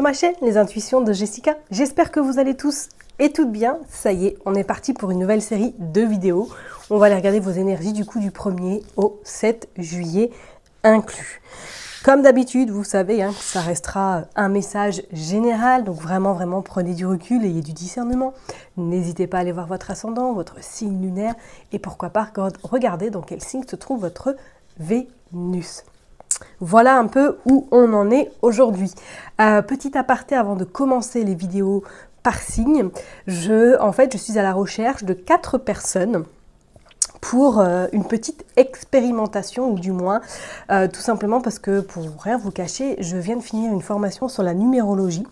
ma chaîne, les intuitions de Jessica. J'espère que vous allez tous et toutes bien. Ça y est, on est parti pour une nouvelle série de vidéos. On va aller regarder vos énergies du coup du 1er au 7 juillet inclus. Comme d'habitude, vous savez, ça restera un message général. Donc vraiment, prenez du recul, ayez du discernement. N'hésitez pas à aller voir votre ascendant, votre signe lunaire. Et pourquoi pas regarder dans quel signe se trouve votre Vénus. Voilà un peu où on en est aujourd'hui. Petit aparté avant de commencer les vidéos par signe, je suis à la recherche de 4 personnes pour une petite expérimentation, ou du moins tout simplement parce que, pour rien vous cacher, je viens de finir une formation sur la numérologie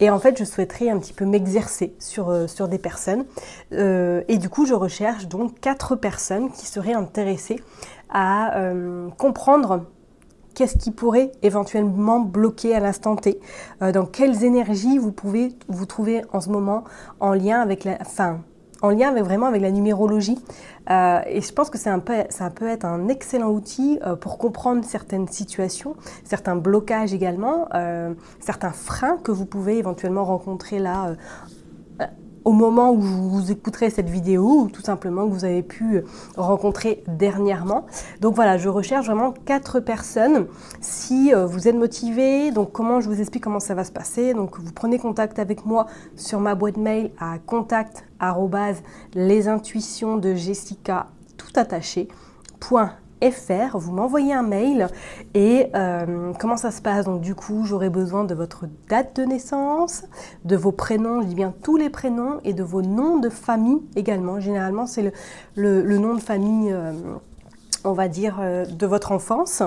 et en fait je souhaiterais un petit peu m'exercer sur des personnes et du coup je recherche donc 4 personnes qui seraient intéressées à comprendre qu'est-ce qui pourrait éventuellement bloquer à l'instant T, dans quelles énergies vous pouvez vous trouver en ce moment en lien avec vraiment avec la numérologie. Et je pense que ça peut être un excellent outil pour comprendre certaines situations, certains blocages également, certains freins que vous pouvez éventuellement rencontrer là au moment où vous écouterez cette vidéo, ou tout simplement que vous avez pu rencontrer dernièrement. Donc voilà, je recherche vraiment 4 personnes. Si vous êtes motivé, donc comment je vous explique comment ça va se passer. Donc vous prenez contact avec moi sur ma boîte mail à contact@lesintuitionsdejessica tout attaché .fr, vous m'envoyez un mail et comment ça se passe? Donc du coup, j'aurai besoin de votre date de naissance, de vos prénoms, je dis bien tous les prénoms, et de vos noms de famille également. Généralement, c'est le nom de famille, on va dire, de votre enfance.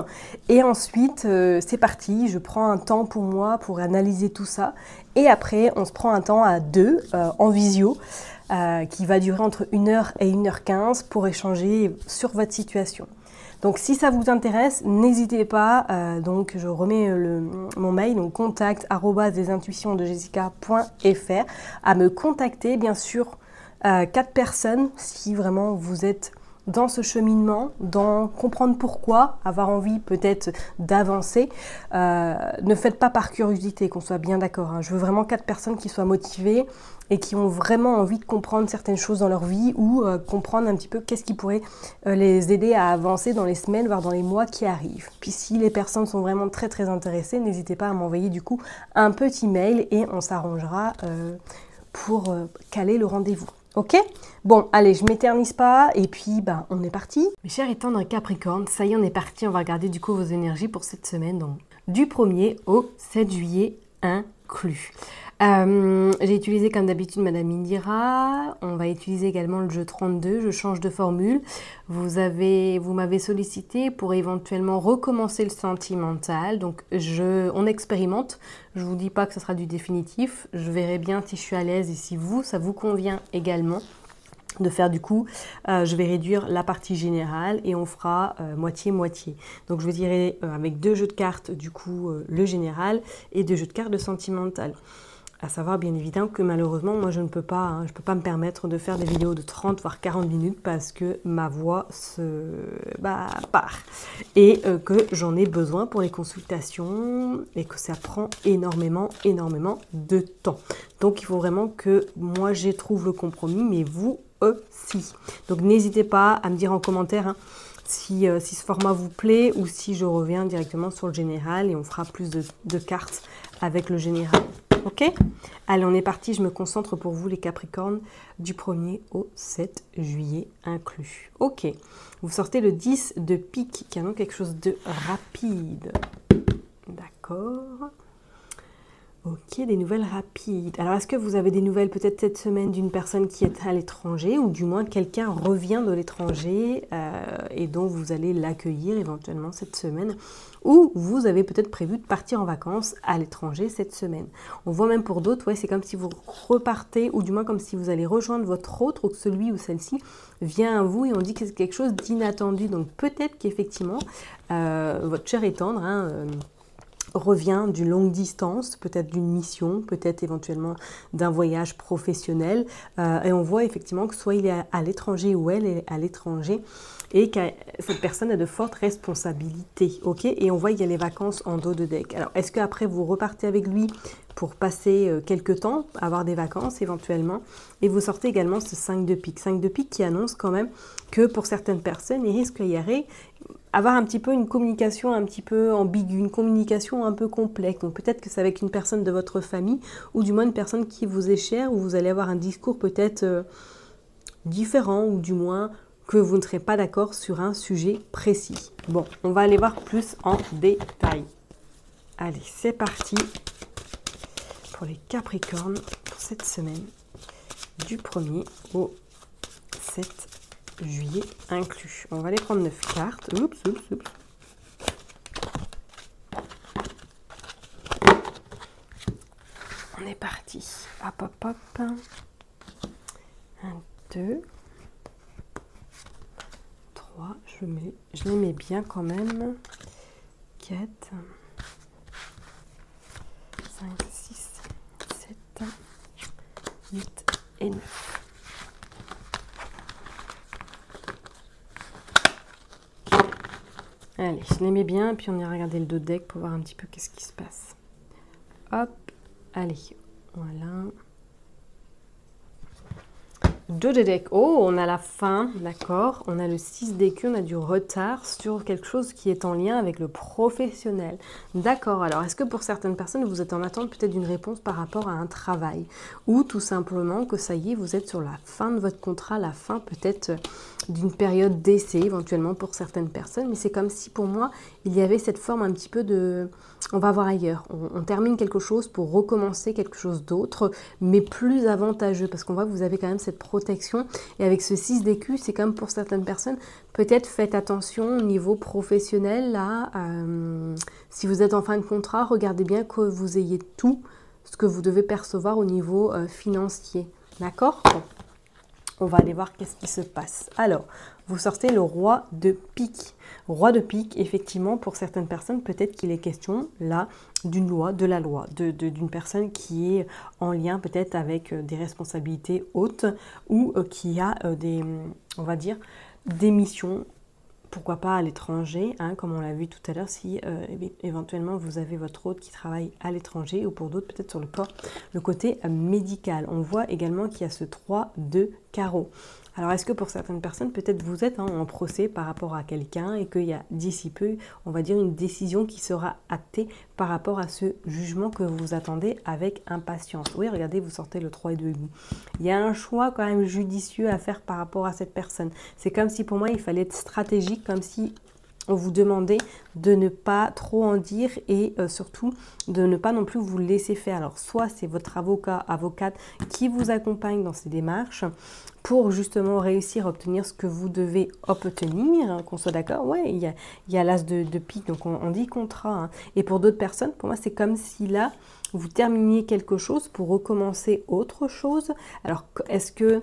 Et ensuite, c'est parti, je prends un temps pour moi pour analyser tout ça. Et après, on se prend un temps à 2 en visio qui va durer entre 1h et 1h15 pour échanger sur votre situation. Donc si ça vous intéresse, n'hésitez pas, donc je remets mon mail, donc contact@lesintuitionsdejessica.fr, à me contacter, bien sûr, 4 personnes si vraiment vous êtes dans ce cheminement, dans comprendre pourquoi, avoir envie peut-être d'avancer. Ne faites pas par curiosité, qu'on soit bien d'accord. Je veux vraiment 4 personnes qui soient motivées et qui ont vraiment envie de comprendre certaines choses dans leur vie, ou comprendre un petit peu qu'est-ce qui pourrait les aider à avancer dans les semaines, voire dans les mois qui arrivent. Puis si les personnes sont vraiment très intéressées, n'hésitez pas à m'envoyer du coup un petit mail et on s'arrangera pour caler le rendez-vous. Ok? Bon, allez, je m'éternise pas et puis on est parti. Mes chers et tendres Capricorne, ça y est, on est parti. On va regarder du coup vos énergies pour cette semaine, donc du 1er au 7 juillet inclus. J'ai utilisé comme d'habitude Madame Indira. On va utiliser également le jeu 32. Je change de formule. Vous m'avez sollicité pour éventuellement recommencer le sentimental. Donc on expérimente. Je vous dis pas que ce sera du définitif. Je verrai bien si je suis à l'aise et si ça vous convient également de faire du coup, je vais réduire la partie générale et on fera moitié-moitié. Donc je vous dirai avec 2 jeux de cartes du coup le général et 2 jeux de cartes de sentimental. À savoir bien évidemment que malheureusement moi je ne peux pas, je peux pas me permettre de faire des vidéos de 30 voire 40 minutes parce que ma voix part et que j'en ai besoin pour les consultations et que ça prend énormément de temps. Donc il faut vraiment que moi j'y trouve le compromis, mais vous aussi. Donc n'hésitez pas à me dire en commentaire si ce format vous plaît ou si je reviens directement sur le général et on fera plus de cartes avec le général. Ok? Allez, on est parti. Je me concentre pour vous les Capricornes du 1er au 7 juillet inclus. Ok. Vous sortez le 10 de pique, qui est donc quelque chose de rapide. D'accord. Ok, des nouvelles rapides. Alors, est-ce que vous avez des nouvelles peut-être cette semaine d'une personne qui est à l'étranger, ou du moins quelqu'un revient de l'étranger et dont vous allez l'accueillir éventuellement cette semaine, ou vous avez peut-être prévu de partir en vacances à l'étranger cette semaine. On voit même pour d'autres, ouais, c'est comme si vous repartez, ou du moins comme si vous allez rejoindre votre autre, ou que celui ou celle-ci vient à vous et on dit que c'est quelque chose d'inattendu. Donc peut-être qu'effectivement, votre cher et tendre, revient d'une longue distance, peut-être d'une mission, peut-être éventuellement d'un voyage professionnel. Et on voit effectivement que soit il est à l'étranger ou elle est à l'étranger et que cette personne a de fortes responsabilités. Ok, et on voit qu'il y a les vacances en dos de deck. Alors, est-ce qu'après vous repartez avec lui pour passer quelques temps, avoir des vacances éventuellement. Et vous sortez également ce 5 de pique. 5 de pique qui annonce quand même que pour certaines personnes, il risque d'y avoir un petit peu une communication un petit peu ambiguë, une communication un peu complexe. Donc peut-être que c'est avec une personne de votre famille ou du moins une personne qui vous est chère, où vous allez avoir un discours peut-être différent ou du moins que vous ne serez pas d'accord sur un sujet précis. Bon, on va aller voir plus en détail. Allez, c'est parti pour les Capricornes pour cette semaine du 1er au 7 juillet inclus. On va aller prendre 9 cartes. Oups. On est parti. Hop. 1, 2, 3. Je les mets bien quand même. 4, 5, 6, 7, 8 et 9. Allez, je les mets bien, puis on ira regarder le dos de deck pour voir un petit peu qu'est-ce qui se passe. Hop, allez, voilà. Dos de deck, oh, on a la fin, d'accord. On a le 6 d'écu, on a du retard sur quelque chose qui est en lien avec le professionnel. D'accord, alors est-ce que pour certaines personnes, vous êtes en attente peut-être d'une réponse par rapport à un travail? Ou tout simplement que ça y est, vous êtes sur la fin de votre contrat, la fin peut-être d'une période d'essai éventuellement pour certaines personnes. Mais c'est comme si pour moi, il y avait cette forme un petit peu de... On va voir ailleurs. On termine quelque chose pour recommencer quelque chose d'autre, mais plus avantageux. Parce qu'on voit que vous avez quand même cette protection. Et avec ce 6 d'écu, c'est comme pour certaines personnes, peut-être faites attention au niveau professionnel. Là, si vous êtes en fin de contrat, regardez bien que vous ayez tout ce que vous devez percevoir au niveau financier. D'accord ? Bon. On va aller voir qu'est-ce qui se passe. Alors, vous sortez le roi de pique. Roi de pique, effectivement, pour certaines personnes, peut-être qu'il est question, là, d'une loi, de la loi, d'une personne qui est en lien peut-être avec des responsabilités hautes ou qui a on va dire, des missions, pourquoi pas à l'étranger, hein, comme on l'a vu tout à l'heure, si éventuellement vous avez votre hôte qui travaille à l'étranger ou pour d'autres peut-être sur le côté médical. On voit également qu'il y a ce 3 de carreau. Alors est-ce que pour certaines personnes, peut-être vous êtes en procès par rapport à quelqu'un et qu'il y a d'ici peu, on va dire, une décision qui sera actée par rapport à ce jugement que vous attendez avec impatience. Oui, regardez, vous sortez le 3 de debout. Il y a un choix quand même judicieux à faire par rapport à cette personne. C'est comme si pour moi, il fallait être stratégique, comme si on vous demandait de ne pas trop en dire et surtout de ne pas non plus vous laisser faire. Alors soit c'est votre avocat, avocate qui vous accompagne dans ces démarches pour justement réussir à obtenir ce que vous devez obtenir, hein, qu'on soit d'accord. Ouais, il y a l'as de pique, donc on dit contrat. Hein. Et pour d'autres personnes, pour moi, c'est comme si là, vous terminiez quelque chose pour recommencer autre chose. Alors, est-ce que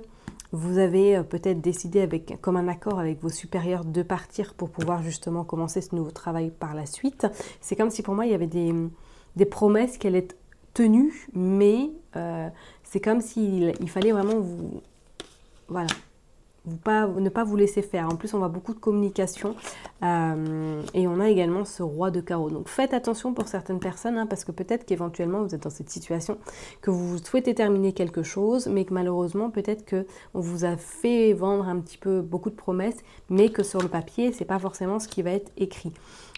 vous avez peut-être décidé comme un accord avec vos supérieurs de partir pour pouvoir justement commencer ce nouveau travail par la suite? C'est comme si pour moi, il y avait des promesses qu'elle est tenue, mais c'est comme s'il fallait vraiment vous... Voilà, ne pas vous laisser faire. En plus, on voit beaucoup de communication et on a également ce roi de carreau. Donc, faites attention pour certaines personnes hein, parce que peut-être qu'éventuellement, vous êtes dans cette situation que vous souhaitez terminer quelque chose, mais que malheureusement, peut-être qu'on vous a fait vendre un petit peu beaucoup de promesses, mais que sur le papier, c'est pas forcément ce qui va être écrit.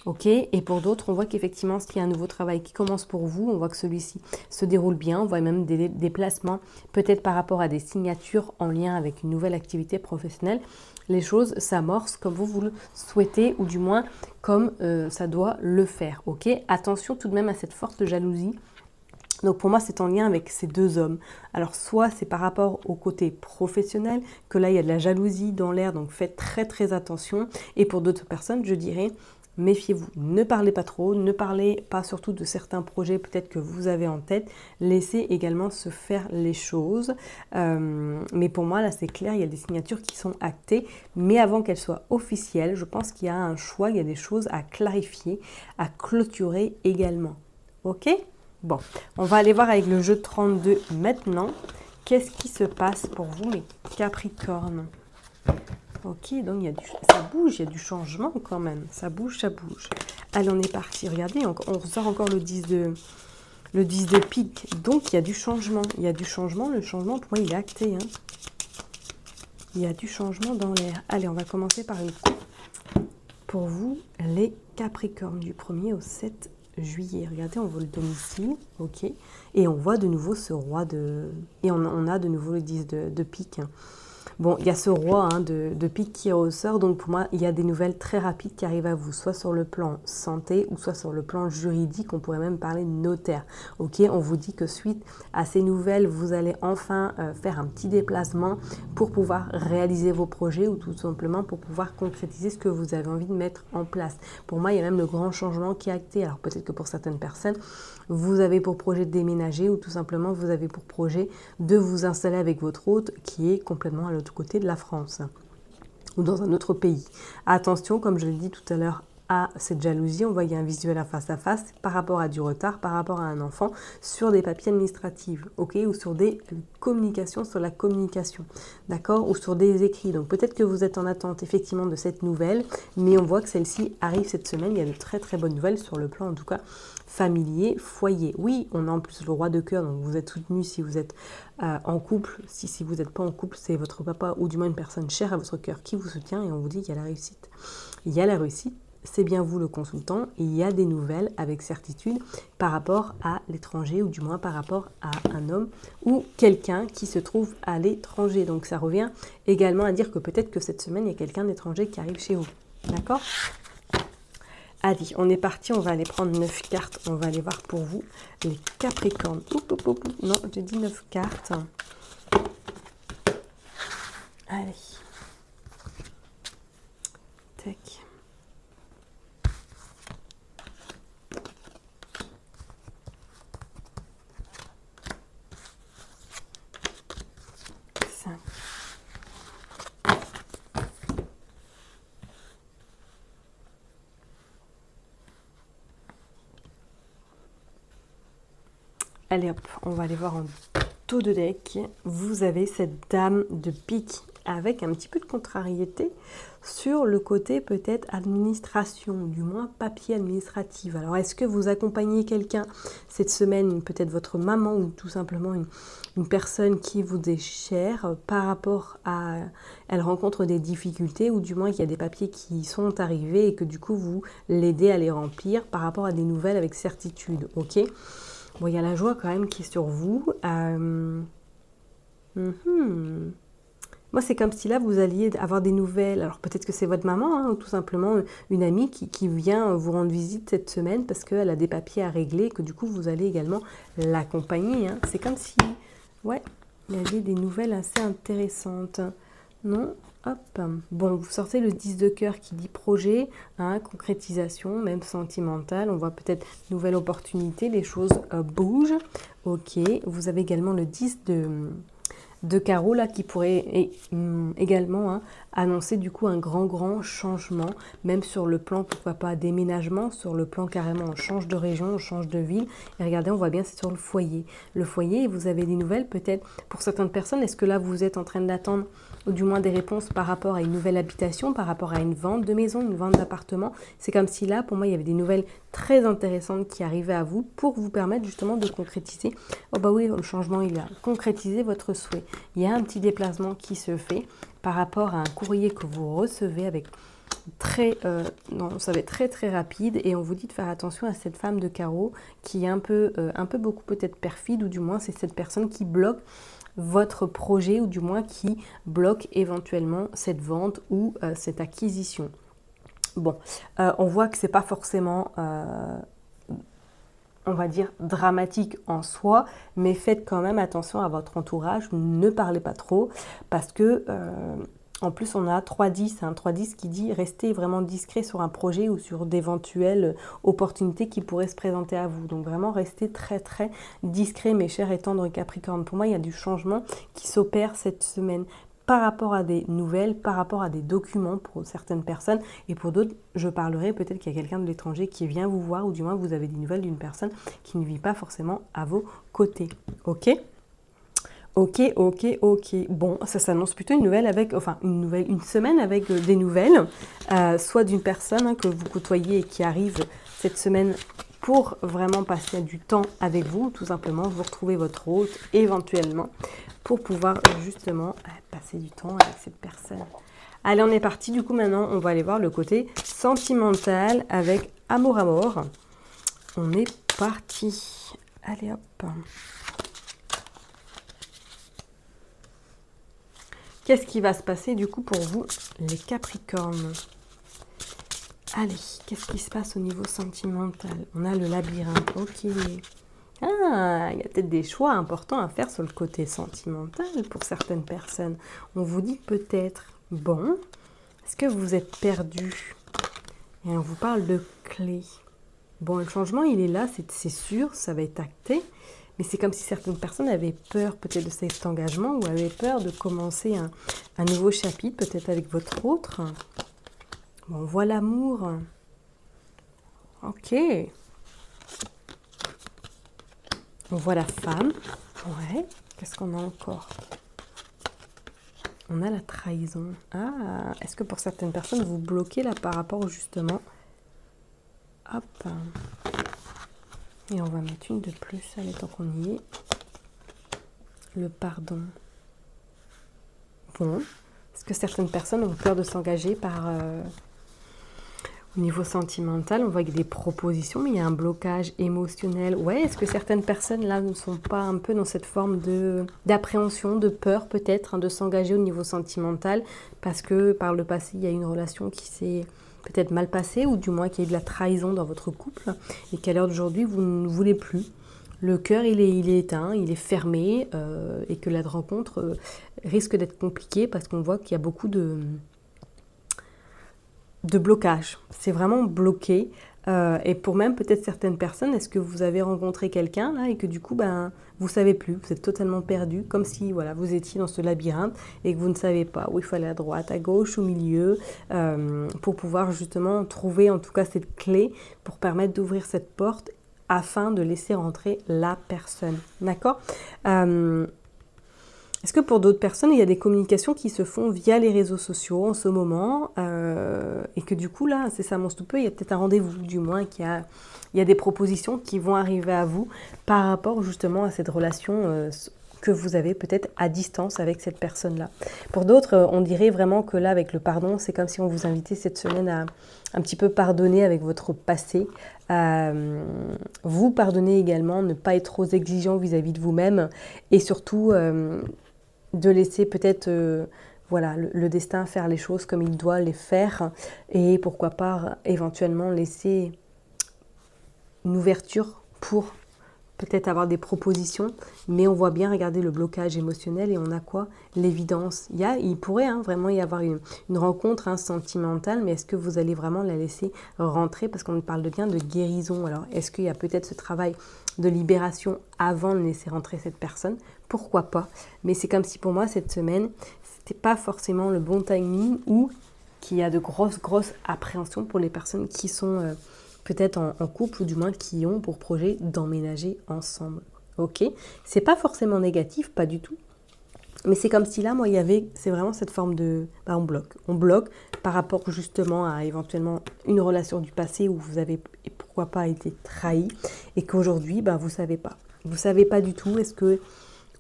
Ok, et pour d'autres, on voit qu'effectivement, s'il y a un nouveau travail qui commence pour vous, on voit que celui-ci se déroule bien, on voit même des déplacements, peut-être par rapport à des signatures en lien avec une nouvelle activité professionnelle. Les choses s'amorcent comme vous le souhaitez, ou du moins comme ça doit le faire. Ok, attention tout de même à cette forte jalousie. Donc pour moi, c'est en lien avec ces deux hommes. Alors soit c'est par rapport au côté professionnel, que là, il y a de la jalousie dans l'air, donc faites très très attention. Et pour d'autres personnes, je dirais... méfiez-vous, ne parlez pas trop, ne parlez pas surtout de certains projets peut-être que vous avez en tête, laissez également se faire les choses. Mais pour moi, là c'est clair, il y a des signatures qui sont actées, mais avant qu'elles soient officielles, je pense qu'il y a un choix, il y a des choses à clarifier, à clôturer également. Ok ? Bon, on va aller voir avec le jeu 32 maintenant. Qu'est-ce qui se passe pour vous les Capricornes ? Ok, donc ça bouge, il y a du changement quand même. Ça bouge, ça bouge. Allez, on est parti. Regardez, on ressort encore le 10 Le 10 de pique, donc il y a du changement. Il y a du changement, le changement pour moi il est acté. Hein. Il y a du changement dans l'air. Allez, on va commencer par une coupe pour vous, les Capricornes, du 1er au 7 juillet. Regardez, on voit le domicile, ok. Et on voit de nouveau ce roi de... Et on a de nouveau le 10 de pique. Hein. Bon, il y a ce roi hein, de pique qui ressort, donc pour moi, il y a des nouvelles très rapides qui arrivent à vous, soit sur le plan santé ou soit sur le plan juridique, on pourrait même parler de notaire. Ok, on vous dit que suite à ces nouvelles, vous allez enfin faire un petit déplacement pour pouvoir réaliser vos projets ou tout simplement pour pouvoir concrétiser ce que vous avez envie de mettre en place. Pour moi, il y a même le grand changement qui est acté. Alors peut-être que pour certaines personnes, vous avez pour projet de déménager ou tout simplement vous avez pour projet de vous installer avec votre hôte qui est complètement à l'autre côté de la France ou dans un autre pays. Attention, comme je l'ai dit tout à l'heure, à cette jalousie, on voit qu'il y a un visuel à face par rapport à du retard, par rapport à un enfant sur des papiers administratifs, ok, ou sur des communications, sur la communication, d'accord, ou sur des écrits. Donc peut-être que vous êtes en attente effectivement de cette nouvelle, mais on voit que celle-ci arrive cette semaine. Il y a de très très bonnes nouvelles sur le plan en tout cas familier, foyer. Oui, on a en plus le roi de cœur, donc vous êtes soutenu si vous êtes en couple. Si vous n'êtes pas en couple, c'est votre papa ou du moins une personne chère à votre cœur qui vous soutient et on vous dit qu'il y a la réussite. Il y a la réussite. C'est bien vous le consultant, il y a des nouvelles avec certitude par rapport à l'étranger ou du moins par rapport à un homme ou quelqu'un qui se trouve à l'étranger. Donc ça revient également à dire que peut-être que cette semaine, il y a quelqu'un d'étranger qui arrive chez vous. D'accord ? Allez, on est parti, on va aller prendre 9 cartes, on va aller voir pour vous les Capricornes. Non, j'ai dit 9 cartes. Allez. Tac. 5. Allez hop, on va aller voir en dos de deck. Vous avez cette dame de pique avec un petit peu de contrariété sur le côté peut-être administration, du moins papier administratif. Alors est-ce que vous accompagnez quelqu'un cette semaine, peut-être votre maman ou tout simplement une personne qui vous est chère par rapport à... Elle rencontre des difficultés ou du moins qu'il y a des papiers qui sont arrivés et que du coup vous l'aidez à les remplir par rapport à des nouvelles avec certitude, ok ? Bon, il y a la joie quand même qui est sur vous. Moi, c'est comme si là, vous alliez avoir des nouvelles. Alors, peut-être que c'est votre maman, hein, ou tout simplement une amie qui vient vous rendre visite cette semaine parce qu'elle a des papiers à régler et que du coup, vous allez également l'accompagner. Hein. C'est comme si, ouais, il y avait des nouvelles assez intéressantes. Non ? Hop. Bon, vous sortez le 10 de cœur qui dit projet, hein, concrétisation, même sentimentale. On voit peut-être nouvelle opportunité, les choses bougent. Ok, vous avez également le 10 de carreau là qui pourrait également hein, annoncer du coup un grand changement, même sur le plan, pourquoi pas, déménagement, sur le plan carrément on change de région, on change de ville. Et regardez, on voit bien c'est sur le foyer. Le foyer, vous avez des nouvelles peut-être pour certaines personnes. Est-ce que là vous êtes en train d'attendre ou du moins des réponses par rapport à une nouvelle habitation, par rapport à une vente de maison, une vente d'appartement? C'est comme si là, pour moi, il y avait des nouvelles très intéressantes qui arrivaient à vous pour vous permettre justement de concrétiser. Oh bah oui, le changement, il a concrétisé votre souhait. Il y a un petit déplacement qui se fait par rapport à un courrier que vous recevez avec ça va être très rapide et on vous dit de faire attention à cette femme de carreau qui est un peu beaucoup peut-être perfide ou du moins c'est cette personne qui bloque votre projet ou du moins qui bloque éventuellement cette vente ou cette acquisition. Bon, on voit que c'est pas forcément, on va dire, dramatique en soi, mais faites quand même attention à votre entourage, ne parlez pas trop parce que... en plus, on a 3-10, hein, 3-10 qui dit restez vraiment discret sur un projet ou sur d'éventuelles opportunités qui pourraient se présenter à vous. Donc vraiment, restez très discret, mes chers et tendres Capricornes. Pour moi, il y a du changement qui s'opère cette semaine par rapport à des nouvelles, par rapport à des documents pour certaines personnes. Et pour d'autres, je parlerai peut-être qu'il y a quelqu'un de l'étranger qui vient vous voir ou du moins vous avez des nouvelles d'une personne qui ne vit pas forcément à vos côtés. Ok ? Ok. Bon, ça s'annonce plutôt une nouvelle avec, enfin une semaine avec des nouvelles, soit d'une personne hein, que vous côtoyez et qui arrive cette semaine pour vraiment passer du temps avec vous, tout simplement, vous retrouvez votre hôte éventuellement pour pouvoir justement passer du temps avec cette personne. Allez, on est parti. Du coup, maintenant, on va aller voir le côté sentimental avec Amour Amour. On est parti. Allez, hop. Qu'est-ce qui va se passer du coup pour vous, les Capricornes? Allez, qu'est-ce qui se passe au niveau sentimental? On a le labyrinthe, ok. Ah, il y a peut-être des choix importants à faire sur le côté sentimental pour certaines personnes. On vous dit peut-être, bon, est-ce que vous êtes perdu? Et on vous parle de clés. Bon, le changement, il est là, c'est sûr, ça va être acté. Mais c'est comme si certaines personnes avaient peur peut-être de cet engagement ou avaient peur de commencer un nouveau chapitre, peut-être avec votre autre. Bon, on voit l'amour. Ok. On voit la femme. Ouais. Qu'est-ce qu'on a encore? On a la trahison. Ah, est-ce que pour certaines personnes, vous bloquez là par rapport justement... Hop. Et on va mettre une de plus, allez, tant qu'on y est. Le pardon. Bon. Est-ce que certaines personnes ont peur de s'engager par... Au niveau sentimental, on voit qu'il y a des propositions, mais il y a un blocage émotionnel. Ouais, est-ce que certaines personnes là ne sont pas un peu dans cette forme d'appréhension, de peur peut-être, hein, de s'engager au niveau sentimental parce que par le passé, il y a une relation qui s'est peut-être mal passée ou du moins qu'il y a eu de la trahison dans votre couple et qu'à l'heure d'aujourd'hui, vous ne voulez plus. Le cœur, il est éteint, il est fermé et que la rencontre risque d'être compliquée parce qu'on voit qu'il y a beaucoup de blocage. C'est vraiment bloqué. Et pour même peut-être certaines personnes, est-ce que vous avez rencontré quelqu'un là et que du coup, ben, vous ne savez plus, vous êtes totalement perdu, comme si voilà, vous étiez dans ce labyrinthe et que vous ne savez pas où il faut aller, à droite, à gauche, au milieu, pour pouvoir justement trouver en tout cas cette clé pour permettre d'ouvrir cette porte afin de laisser rentrer la personne. D'accord? Est-ce que pour d'autres personnes, il y a des communications qui se font via les réseaux sociaux en ce moment et que du coup, là, c'est ça, mon peu, il y a peut-être un rendez-vous, du moins, il y a des propositions qui vont arriver à vous par rapport justement à cette relation que vous avez peut-être à distance avec cette personne-là. Pour d'autres, on dirait vraiment que là, avec le pardon, c'est comme si on vous invitait cette semaine à un petit peu pardonner avec votre passé. Vous pardonnez également, ne pas être trop exigeant vis-à-vis de vous-même et surtout... de laisser peut-être voilà, le destin faire les choses comme il doit les faire et pourquoi pas éventuellement laisser une ouverture pour peut-être avoir des propositions, mais on voit bien, regardez le blocage émotionnel et on a quoi? L'évidence. Il pourrait vraiment y avoir une rencontre sentimentale, mais est-ce que vous allez vraiment la laisser rentrer? Parce qu'on parle bien de guérison. Alors, est-ce qu'il y a peut-être ce travail de libération avant de laisser rentrer cette personne? Pourquoi pas? Mais c'est comme si pour moi, cette semaine, c'était pas forcément le bon timing ou qu'il y a de grosses appréhensions pour les personnes qui sont... peut-être en couple ou du moins qui ont pour projet d'emménager ensemble. Ok, c'est pas forcément négatif, pas du tout. Mais c'est comme si là, moi, c'est vraiment cette forme de... on bloque par rapport justement à éventuellement une relation du passé où vous avez, pourquoi pas, été trahi et qu'aujourd'hui, vous savez pas. Vous savez pas du tout, est-ce que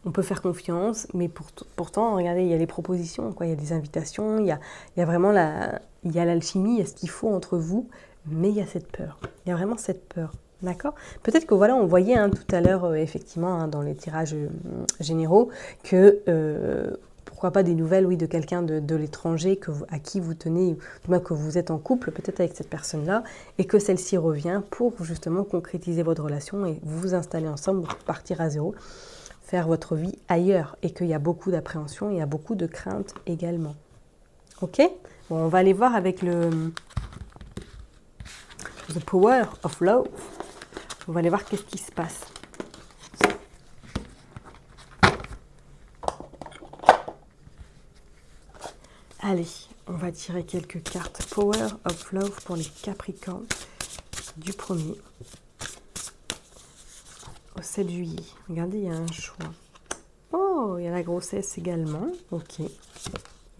on peut faire confiance, mais pourtant, regardez, il y a les propositions, quoi. Il y a des invitations, il y a vraiment il y a l'alchimie, il y a ce qu'il faut entre vous, mais il y a cette peur. Il y a vraiment cette peur. D'accord? Peut-être que voilà, on voyait tout à l'heure, effectivement, dans les tirages généraux, que pourquoi pas des nouvelles, oui, de quelqu'un de l'étranger à qui vous tenez, du moins que vous êtes en couple, peut-être avec cette personne-là, et que celle-ci revient pour justement concrétiser votre relation et vous installer ensemble, partir à zéro, faire votre vie ailleurs, et qu'il y a beaucoup d'appréhension, il y a beaucoup de crainte également. Ok? Bon, on va aller voir avec The Power of Love. On va aller voir qu'est-ce qui se passe. Allez, on va tirer quelques cartes. Power of Love pour les Capricornes du 1er au 7 juillet. Regardez, il y a un choix. Oh, il y a la grossesse également. Ok. Il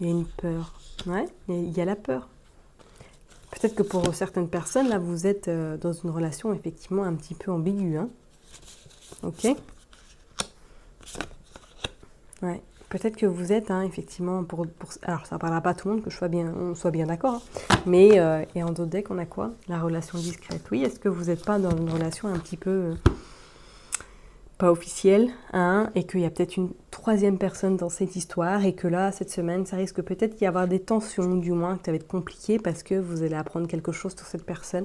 y a une peur. Ouais, il y a la peur. Peut-être que pour certaines personnes, là, vous êtes dans une relation effectivement un petit peu ambiguë. Hein. Ok. Ouais. Peut-être que vous êtes, hein, effectivement, alors ça ne parlera pas à tout le monde, que on soit bien d'accord. Hein. Mais, et en d'autres decks, on a quoi? La relation discrète. Oui, est-ce que vous n'êtes pas dans une relation un petit peu pas officielle, hein, et qu'il y a peut-être une troisième personne dans cette histoire, et que là, cette semaine, ça risque peut-être d'y avoir des tensions, du moins, que ça va être compliqué parce que vous allez apprendre quelque chose sur cette personne,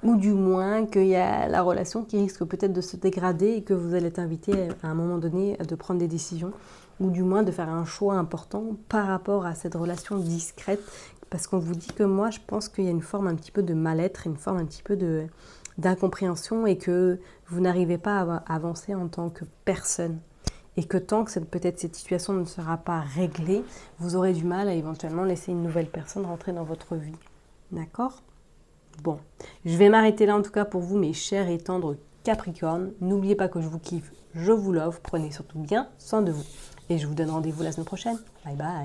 ou du moins qu'il y a la relation qui risque peut-être de se dégrader et que vous allez être invité à un moment donné de prendre des décisions, ou du moins de faire un choix important par rapport à cette relation discrète, parce qu'on vous dit que moi, je pense qu'il y a une forme un petit peu de mal-être, une forme un petit peu d'incompréhension et que vous n'arrivez pas à avancer en tant que personne. Et que tant que peut-être cette situation ne sera pas réglée, vous aurez du mal à éventuellement laisser une nouvelle personne rentrer dans votre vie. D'accord ? Bon, je vais m'arrêter là en tout cas pour vous, mes chers et tendres Capricornes. N'oubliez pas que je vous kiffe, je vous love, prenez surtout bien soin de vous. Et je vous donne rendez-vous la semaine prochaine. Bye bye.